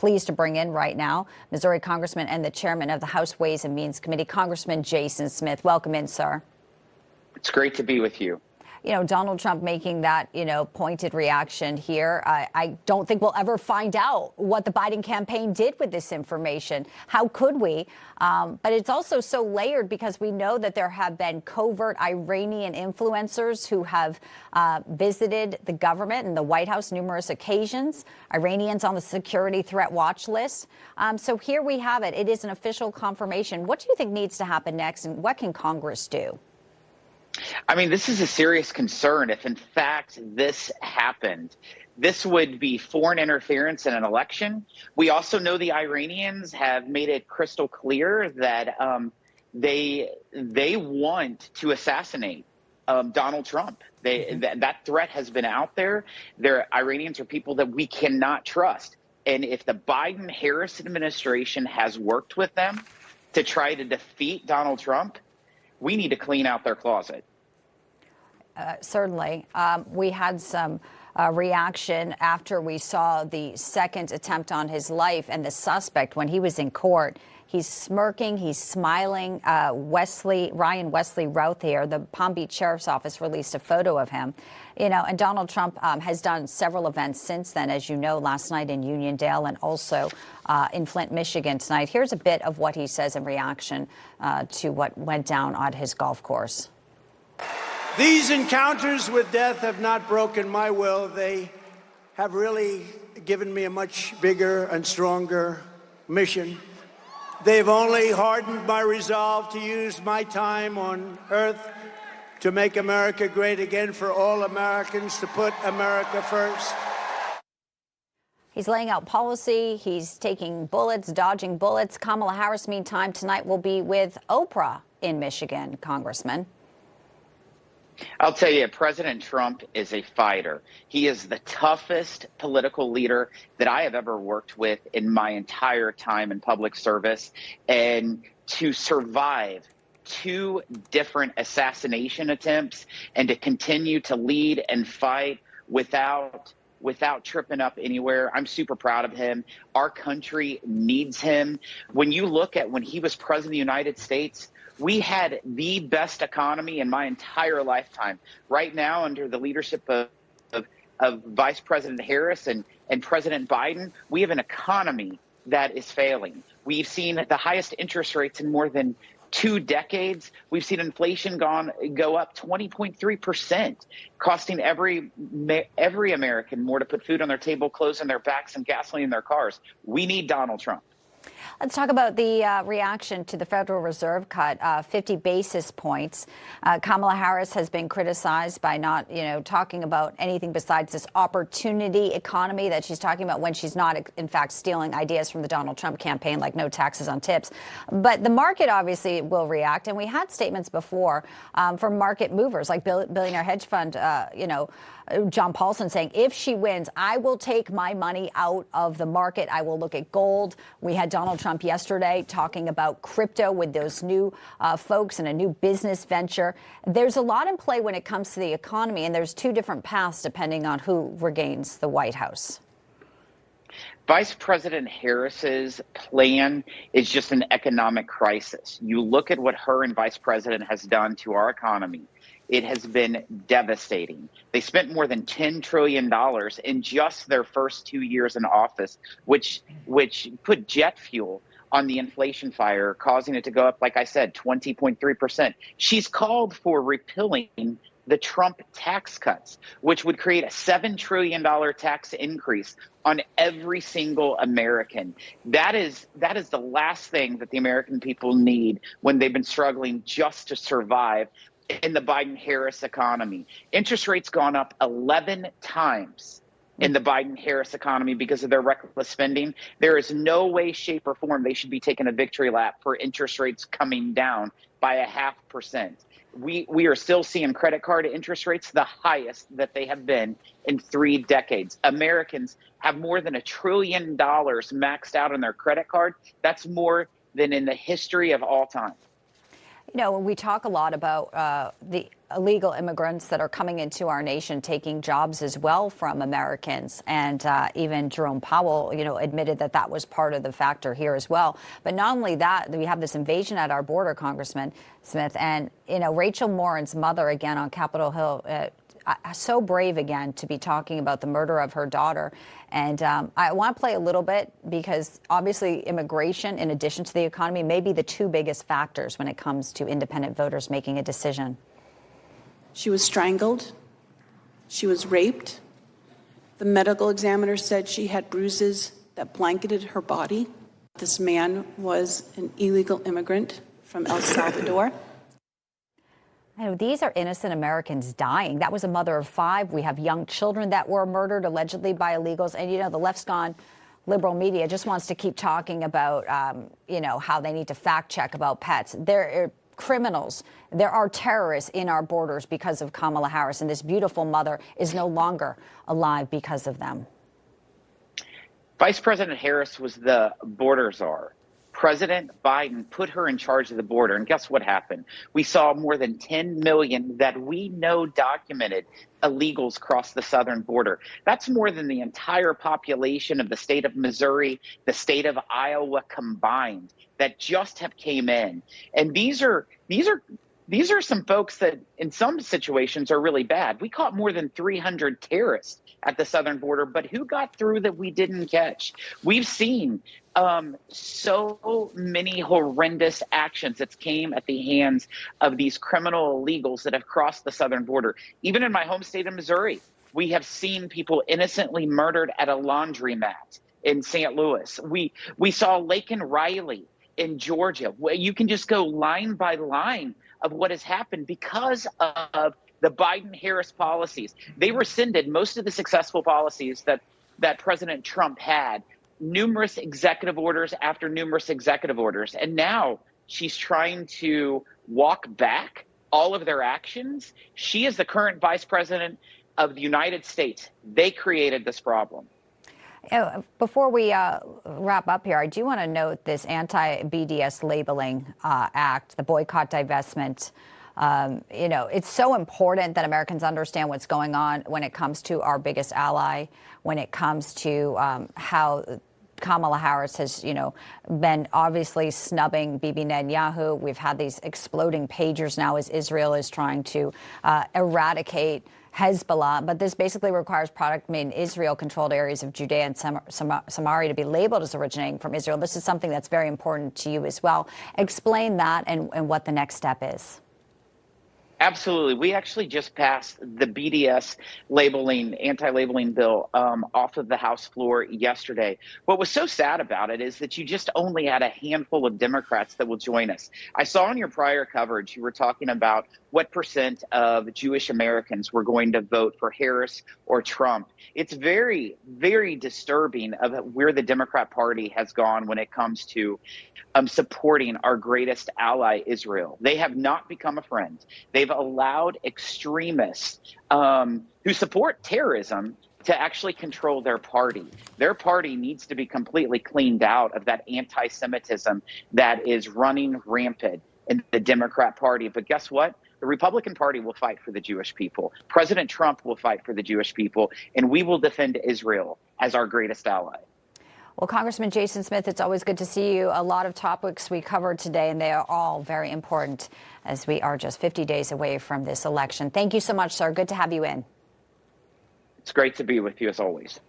pleased to bring in right now Missouri Congressman and the chairman of the House Ways and Means Committee, Congressman Jason Smith. Welcome in, sir. It's great to be with you. You know, Donald Trump making that, pointed reaction here. I don't think we'll ever find out what the Biden campaign did with this information. How could we? But it's also so layered because we know that there have been covert Iranian influencers who have visited the government and the White House numerous occasions, Iranians on the security threat watch list. So here we have it. It is an official confirmation. What do you think needs to happen next, and what can Congress do? I mean, this is a serious concern. If in fact this happened, this would be foreign interference in an election. We also know the Iranians have made it crystal clear that they want to assassinate Donald Trump. That threat has been out there. Iranians are people that we cannot trust. And if the Biden-Harris administration has worked with them to try to defeat Donald Trump, we need to clean out their closet. Certainly. We had some reaction after we saw the second attempt on his life, and the suspect, when he was in court, he's smirking, he's smiling. Ryan Wesley Routhier, the Palm Beach Sheriff's Office, released a photo of him. And Donald Trump has done several events since then, as you know, last night in Uniondale and also in Flint, Michigan tonight. Here's a bit of what he says in reaction to what went down on his golf course. These encounters with death have not broken my will. They have really given me a much bigger and stronger mission. They've only hardened my resolve to use my time on earth to make America great again, for all Americans to put America first. He's laying out policy. He's taking bullets, dodging bullets. Kamala Harris, meantime, tonight will be with Oprah in Michigan, Congressman. I'll tell you, President Trump is a fighter. He is the toughest political leader that I have ever worked with in my entire time in public service. And to survive 2 different assassination attempts and to continue to lead and fight without tripping up anywhere, I'm super proud of him. Our country needs him. When you look at when he was president of the United States, we had the best economy in my entire lifetime. Right now, under the leadership of Vice President Harris and President Biden, we have an economy that is failing. We've seen the highest interest rates in more than 2 decades. We've seen inflation go up 20.3%, costing every American more to put food on their table, clothes on their backs, and gasoline in their cars. We need Donald Trump. Let's talk about the reaction to the Federal Reserve cut, 50 basis points. Kamala Harris has been criticized by not, talking about anything besides this opportunity economy that she's talking about when she's not, in fact, stealing ideas from the Donald Trump campaign, like no taxes on tips. But the market obviously will react. And we had statements before from market movers like billionaire hedge fund, John Paulson saying, if she wins, I will take my money out of the market. I will look at gold. We had Donald Trump yesterday talking about crypto with those new folks and a new business venture. There's a lot in play when it comes to the economy, and there's 2 different paths depending on who regains the White House. Vice President Harris's plan is just an economic crisis. You look at what her and Vice President has done to our economy. It has been devastating. They spent more than $10 trillion in just their first 2 years in office, which put jet fuel on the inflation fire, causing it to go up, like I said, 20.3%. She's called for repealing the Trump tax cuts, which would create a $7 trillion tax increase on every single American. That is the last thing that the American people need when they've been struggling just to survive in the Biden-Harris economy. Interest rates gone up 11 times in the Biden-Harris economy because of their reckless spending. There is no way, shape, or form they should be taking a victory lap for interest rates coming down by 0.5%. We are still seeing credit card interest rates the highest that they have been in 3 decades. Americans have more than $1 trillion maxed out on their credit card. That's more than in the history of all time. You know, we talk a lot about the illegal immigrants that are coming into our nation, taking jobs as well from Americans. And even Jerome Powell, you know, admitted that that was part of the factor here as well. But not only that, we have this invasion at our border, Congressman Smith. And, you know, Rachel Morin's mother, again, on Capitol Hill, so brave again to be talking about the murder of her daughter. And I want to play a little bit because obviously immigration, in addition to the economy, may be the two biggest factors when it comes to independent voters making a decision. She was strangled. She was raped. The medical examiner said she had bruises that blanketed her body. This man was an illegal immigrant from El Salvador. You know, these are innocent Americans dying. That was a mother of 5. We have young children that were murdered allegedly by illegals. And, you know, the left's gone liberal media just wants to keep talking about, you know, how they need to fact check about pets. There are criminals. There are terrorists in our borders because of Kamala Harris. And this beautiful mother is no longer alive because of them. Vice President Harris was the border czar. President Biden put her in charge of the border. And guess what happened? We saw more than 10 million that we know documented illegals cross the southern border. That's more than the entire population of the state of Missouri, the state of Iowa combined that just have came in. And these are some folks that in some situations are really bad. We caught more than 300 terrorists at the southern border, but who got through that we didn't catch? We've seen so many horrendous actions that came at the hands of these criminal illegals that have crossed the southern border. Even in my home state of Missouri, we have seen people innocently murdered at a laundromat in St. Louis. We saw Laken Riley in Georgia. You can just go line by line of what has happened because of the Biden-Harris policies. They rescinded most of the successful policies that President Trump had, numerous executive orders after numerous executive orders. And now she's trying to walk back all of their actions. She is the current vice president of the United States. They created this problem. Before we wrap up here, I do want to note this anti-BDS labeling act, the boycott divestment. You know, it's so important that Americans understand what's going on when it comes to our biggest ally, when it comes to how Kamala Harris has, you know, been obviously snubbing Bibi Netanyahu. We've had these exploding pagers now as Israel is trying to eradicate Hezbollah. But this basically requires product made in Israel-controlled areas of Judea and Samaria to be labeled as originating from Israel. This is something that's very important to you as well. Explain that and what the next step is. Absolutely. We actually just passed the BDS labeling, anti-labeling bill off of the House floor yesterday. What was so sad about it is that you just only had a handful of Democrats that will join us. I saw in your prior coverage, you were talking about what percent of Jewish Americans were going to vote for Harris or Trump. It's very, very disturbing of where the Democrat Party has gone when it comes to supporting our greatest ally, Israel. They have not become a friend. They've allowed extremists who support terrorism to actually control their party. Their party needs to be completely cleaned out of that anti-Semitism that is running rampant in the Democrat Party. But guess what? The Republican Party will fight for the Jewish people. President Trump will fight for the Jewish people, and we will defend Israel as our greatest ally. Well, Congressman Jason Smith, it's always good to see you. A lot of topics we covered today, and they are all very important as we are just 50 days away from this election. Thank you so much, sir. Good to have you in. It's great to be with you as always.